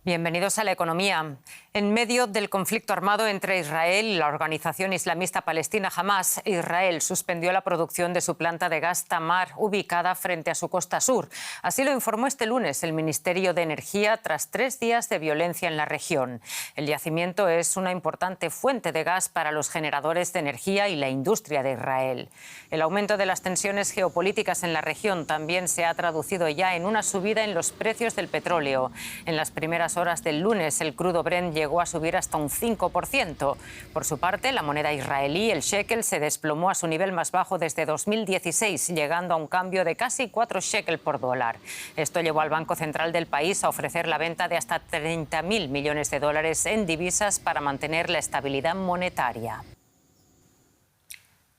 Bienvenidos a la economía. En medio del conflicto armado entre Israel y la organización islamista palestina Hamás, Israel suspendió la producción de su planta de gas Tamar, ubicada frente a su costa sur. Así lo informó este lunes el Ministerio de Energía tras 3 días de violencia en la región. El yacimiento es una importante fuente de gas para los generadores de energía y la industria de Israel. El aumento de las tensiones geopolíticas en la región también se ha traducido ya en una subida en los precios del petróleo. En las primeras horas del lunes, el crudo Brent llegó a subir hasta un 5%. Por su parte, la moneda israelí, el shekel, se desplomó a su nivel más bajo desde 2016, llegando a un cambio de casi 4 shekels por dólar. Esto llevó al Banco Central del país a ofrecer la venta de hasta 30.000 millones de dólares en divisas para mantener la estabilidad monetaria.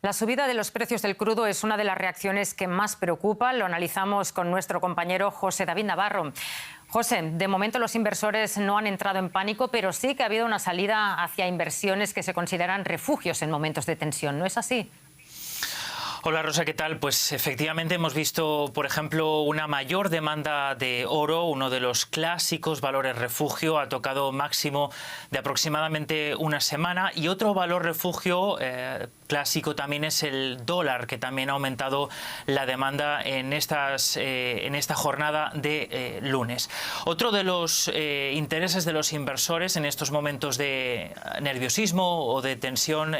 La subida de los precios del crudo es una de las reacciones que más preocupa. Lo analizamos con nuestro compañero José David Navarro. José, de momento los inversores no han entrado en pánico, pero sí que ha habido una salida hacia inversiones que se consideran refugios en momentos de tensión, ¿no es así? Hola Rosa, ¿qué tal? Pues efectivamente hemos visto, por ejemplo, una mayor demanda de oro, uno de los clásicos valores refugio, ha tocado máximo de aproximadamente una semana, y otro valor refugio clásico también es el dólar, que también ha aumentado la demanda en esta jornada de lunes. Otro de los intereses de los inversores en estos momentos de nerviosismo o de tensión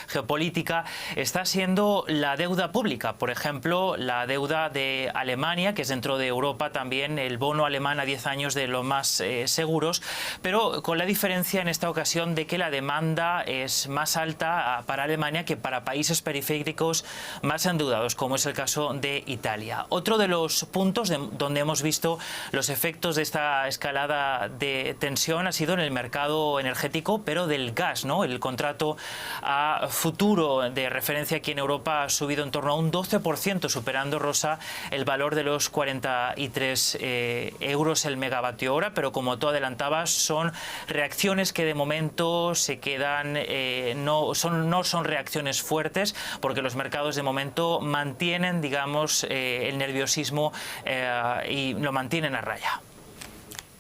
geopolítica está siendo la deuda pública. Por ejemplo, la deuda de Alemania, que es dentro de Europa también el bono alemán a 10 años de los más seguros, pero con la diferencia en esta ocasión de que la demanda es más alta para Alemania que para países periféricos más endeudados, como es el caso de Italia. Otro de los puntos donde hemos visto los efectos de esta escalada de tensión ha sido en el mercado energético, pero del gas, ¿no? El contrato a futuro de referencia aquí en Europa ha subido en torno a un 12%, superando, Rosa, el valor de los 43 euros el megavatio hora, pero como tú adelantabas, son reacciones que de momento se quedan, no son reacciones fuertes, porque los mercados de momento mantienen, digamos, el nerviosismo y lo mantienen a raya.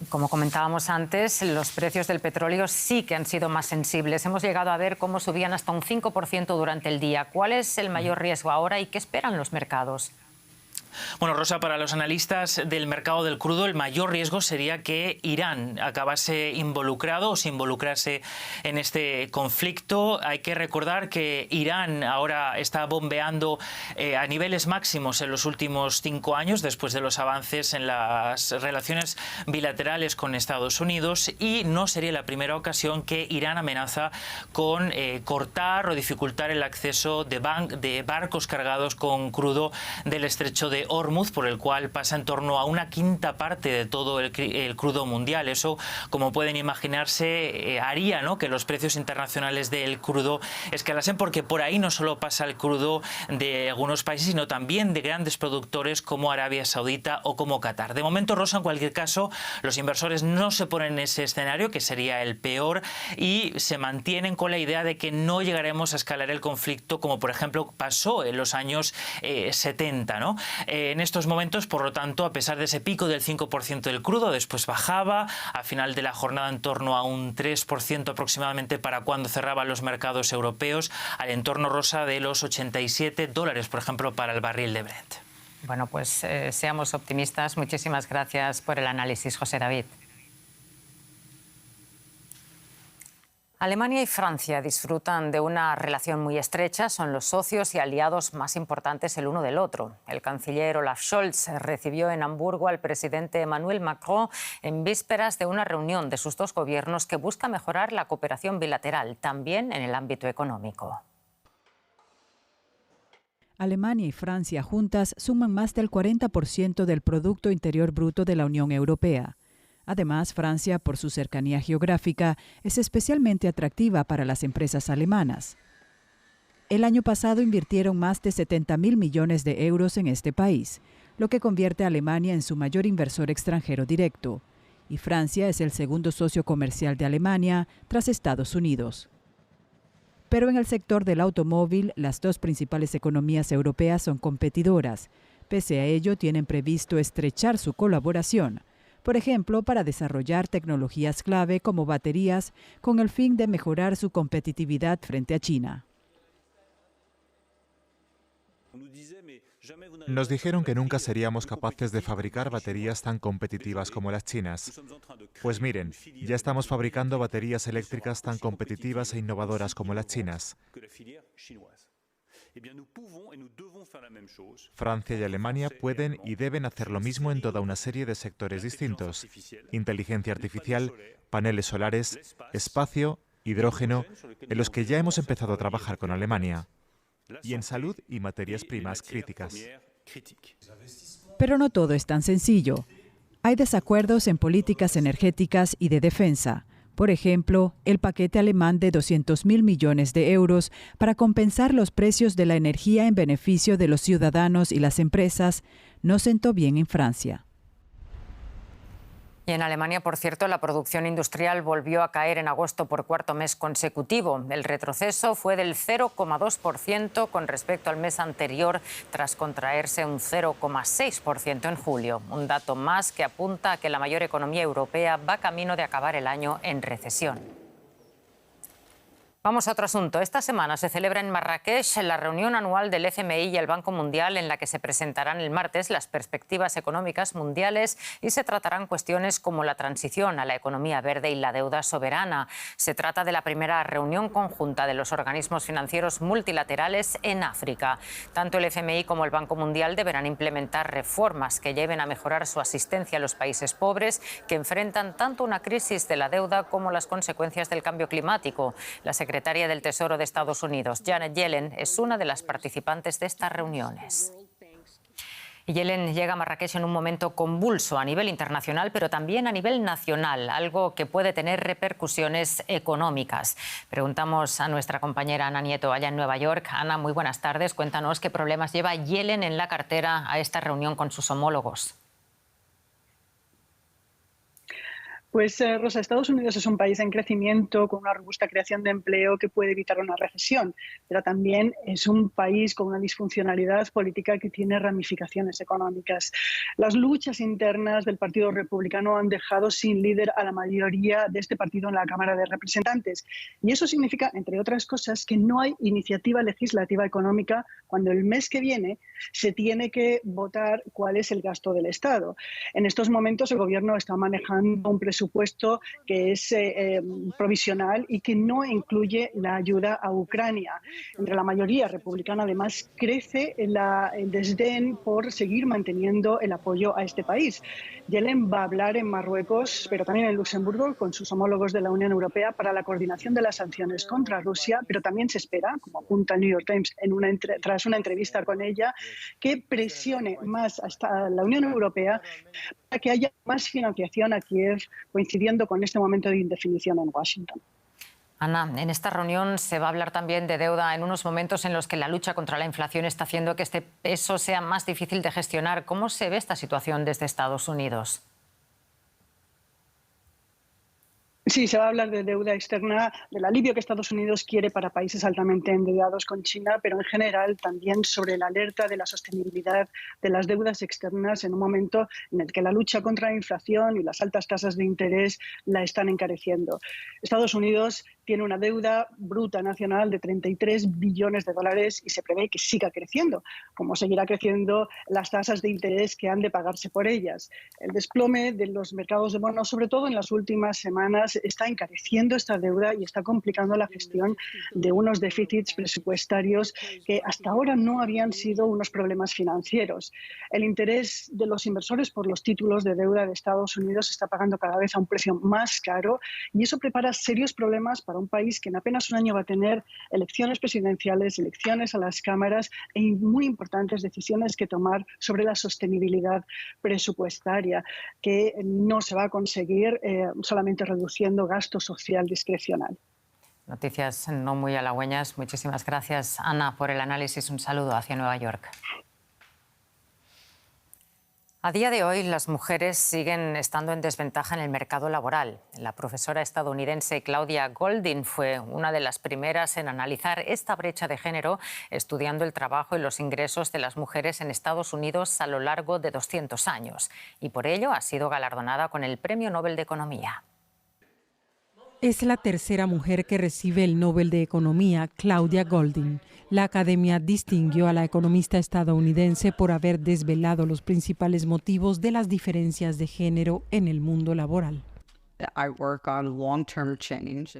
Como comentábamos antes, los precios del petróleo sí que han sido más sensibles. Hemos llegado a ver cómo subían hasta un 5% durante el día. ¿Cuál es el mayor riesgo ahora y qué esperan los mercados? Bueno, Rosa, para los analistas del mercado del crudo, el mayor riesgo sería que Irán acabase involucrado o se involucrase en este conflicto. Hay que recordar que Irán ahora está bombeando a niveles máximos en los últimos 5 años, después de los avances en las relaciones bilaterales con Estados Unidos, y no sería la primera ocasión que Irán amenaza con cortar o dificultar el acceso de barcos cargados con crudo del estrecho de Hormuz, por el cual pasa en torno a una quinta parte de todo el crudo mundial. Eso, como pueden imaginarse, haría, ¿no?, que los precios internacionales del crudo escalasen, porque por ahí no solo pasa el crudo de algunos países, sino también de grandes productores como Arabia Saudita o como Qatar. De momento, Rosa, en cualquier caso, los inversores no se ponen en ese escenario, que sería el peor, y se mantienen con la idea de que no llegaremos a escalar el conflicto como, por ejemplo, pasó en los años 70, ¿no? En estos momentos, por lo tanto, a pesar de ese pico del 5% del crudo, después bajaba a final de la jornada en torno a un 3% aproximadamente para cuando cerraban los mercados europeos, al entorno, Rosa, de los $87, por ejemplo, para el barril de Brent. Bueno, pues seamos optimistas. Muchísimas gracias por el análisis, José David. Alemania y Francia disfrutan de una relación muy estrecha, son los socios y aliados más importantes el uno del otro. El canciller Olaf Scholz recibió en Hamburgo al presidente Emmanuel Macron en vísperas de una reunión de sus dos gobiernos que busca mejorar la cooperación bilateral, también en el ámbito económico. Alemania y Francia juntas suman más del 40% del Producto Interior Bruto de la Unión Europea. Además, Francia, por su cercanía geográfica, es especialmente atractiva para las empresas alemanas. El año pasado invirtieron más de 70.000 millones de euros en este país, lo que convierte a Alemania en su mayor inversor extranjero directo. Y Francia es el segundo socio comercial de Alemania, tras Estados Unidos. Pero en el sector del automóvil, las dos principales economías europeas son competidoras. Pese a ello, tienen previsto estrechar su colaboración. por ejemplo, para desarrollar tecnologías clave como baterías, con el fin de mejorar su competitividad frente a China. Nos dijeron que nunca seríamos capaces de fabricar baterías tan competitivas como las chinas. Pues miren, ya estamos fabricando baterías eléctricas tan competitivas e innovadoras como las chinas. Francia y Alemania pueden y deben hacer lo mismo en toda una serie de sectores distintos: inteligencia artificial, paneles solares, espacio, hidrógeno, en los que ya hemos empezado a trabajar con Alemania, y en salud y materias primas críticas. Pero no todo es tan sencillo. Hay desacuerdos en políticas energéticas y de defensa. Por ejemplo, el paquete alemán de 200.000 millones de euros para compensar los precios de la energía en beneficio de los ciudadanos y las empresas no sentó bien en Francia. Y en Alemania, por cierto, la producción industrial volvió a caer en agosto por cuarto mes consecutivo. El retroceso fue del 0,2% con respecto al mes anterior, tras contraerse un 0,6% en julio. Un dato más que apunta a que la mayor economía europea va camino de acabar el año en recesión. Vamos a otro asunto. Esta semana se celebra en Marrakech la reunión anual del FMI y el Banco Mundial, en la que se presentarán el martes las perspectivas económicas mundiales y se tratarán cuestiones como la transición a la economía verde y la deuda soberana. Se trata de la primera reunión conjunta de los organismos financieros multilaterales en África. Tanto el FMI como el Banco Mundial deberán implementar reformas que lleven a mejorar su asistencia a los países pobres, que enfrentan tanto una crisis de la deuda como las consecuencias del cambio climático. La secretaria del Tesoro de Estados Unidos, Janet Yellen, es una de las participantes de estas reuniones. Yellen llega a Marrakech en un momento convulso a nivel internacional, pero también a nivel nacional, algo que puede tener repercusiones económicas. Preguntamos a nuestra compañera Ana Nieto, allá en Nueva York. Ana, muy buenas tardes. Cuéntanos qué problemas lleva Yellen en la cartera a esta reunión con sus homólogos. Pues, Rosa, Estados Unidos es un país en crecimiento, con una robusta creación de empleo que puede evitar una recesión, pero también es un país con una disfuncionalidad política que tiene ramificaciones económicas. Las luchas internas del Partido Republicano han dejado sin líder a la mayoría de este partido en la Cámara de Representantes. Y eso significa, entre otras cosas, que no hay iniciativa legislativa económica cuando el mes que viene se tiene que votar cuál es el gasto del Estado. En estos momentos el Gobierno está manejando un presupuesto que es provisional y que no incluye la ayuda a Ucrania. Entre la mayoría republicana, además, crece el desdén por seguir manteniendo el apoyo a este país. Yellen va a hablar en Marruecos, pero también en Luxemburgo, con sus homólogos de la Unión Europea para la coordinación de las sanciones contra Rusia, pero también se espera, como apunta el New York Times tras una entrevista con ella, que presione más hasta la Unión Europea para que haya más financiación a Kiev, coincidiendo con este momento de indefinición en Washington. Ana, en esta reunión se va a hablar también de deuda en unos momentos en los que la lucha contra la inflación está haciendo que este peso sea más difícil de gestionar. ¿Cómo se ve esta situación desde Estados Unidos? Sí, se va a hablar de deuda externa, del alivio que Estados Unidos quiere para países altamente endeudados con China, pero en general también sobre la alerta de la sostenibilidad de las deudas externas en un momento en el que la lucha contra la inflación y las altas tasas de interés la están encareciendo. Estados Unidos tiene una deuda bruta nacional de 33 billones de dólares y se prevé que siga creciendo, como seguirá creciendo las tasas de interés que han de pagarse por ellas. El desplome de los mercados de bonos, sobre todo en las últimas semanas, está encareciendo esta deuda y está complicando la gestión de unos déficits presupuestarios que hasta ahora no habían sido unos problemas financieros. El interés de los inversores por los títulos de deuda de Estados Unidos está pagando cada vez a un precio más caro y eso prepara serios problemas para un país que en apenas un año va a tener elecciones presidenciales, elecciones a las cámaras e muy importantes decisiones que tomar sobre la sostenibilidad presupuestaria, que no se va a conseguir solamente reduciendo gasto social discrecional. Noticias no muy halagüeñas. Muchísimas gracias, Ana, por el análisis. Un saludo hacia Nueva York. A día de hoy, las mujeres siguen estando en desventaja en el mercado laboral. La profesora estadounidense Claudia Goldin fue una de las primeras en analizar esta brecha de género, estudiando el trabajo y los ingresos de las mujeres en Estados Unidos a lo largo de 200 años. Y por ello ha sido galardonada con el Premio Nobel de Economía. Es la tercera mujer que recibe el Nobel de Economía, Claudia Goldin. La academia distinguió a la economista estadounidense por haber desvelado los principales motivos de las diferencias de género en el mundo laboral.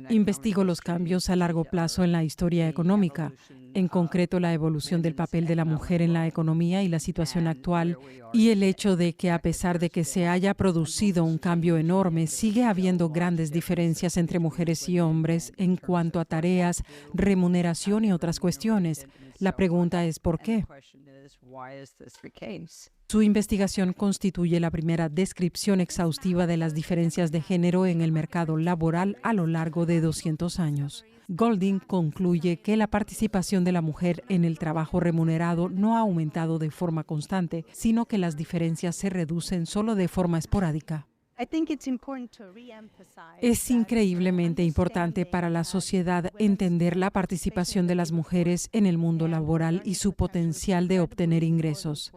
Investigo los cambios a largo plazo en la historia económica, en concreto la evolución del papel de la mujer en la economía y la situación actual, y el hecho de que a pesar de que se haya producido un cambio enorme, sigue habiendo grandes diferencias entre mujeres y hombres en cuanto a tareas, remuneración y otras cuestiones. La pregunta es ¿por qué? Su investigación constituye la primera descripción exhaustiva de las diferencias de género en el mercado laboral a lo largo de 200 años. Goldin concluye que la participación de la mujer en el trabajo remunerado no ha aumentado de forma constante, sino que las diferencias se reducen solo de forma esporádica. Es increíblemente importante para la sociedad entender la participación de las mujeres en el mundo laboral y su potencial de obtener ingresos.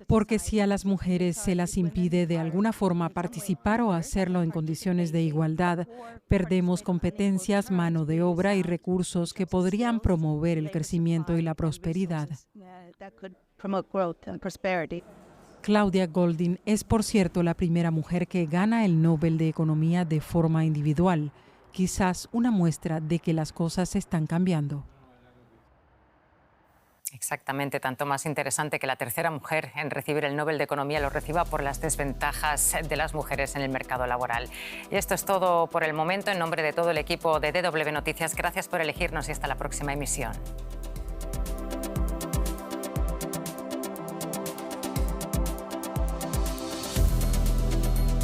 Porque si a las mujeres se las impide de alguna forma participar o hacerlo en condiciones de igualdad, perdemos competencias, mano de obra y recursos que podrían promover el crecimiento y la prosperidad. Claudia Goldin es, por cierto, la primera mujer que gana el Nobel de Economía de forma individual, quizás una muestra de que las cosas están cambiando. Exactamente, tanto más interesante que la tercera mujer en recibir el Nobel de Economía lo reciba por las desventajas de las mujeres en el mercado laboral. Y esto es todo por el momento. En nombre de todo el equipo de DW Noticias, gracias por elegirnos y hasta la próxima emisión.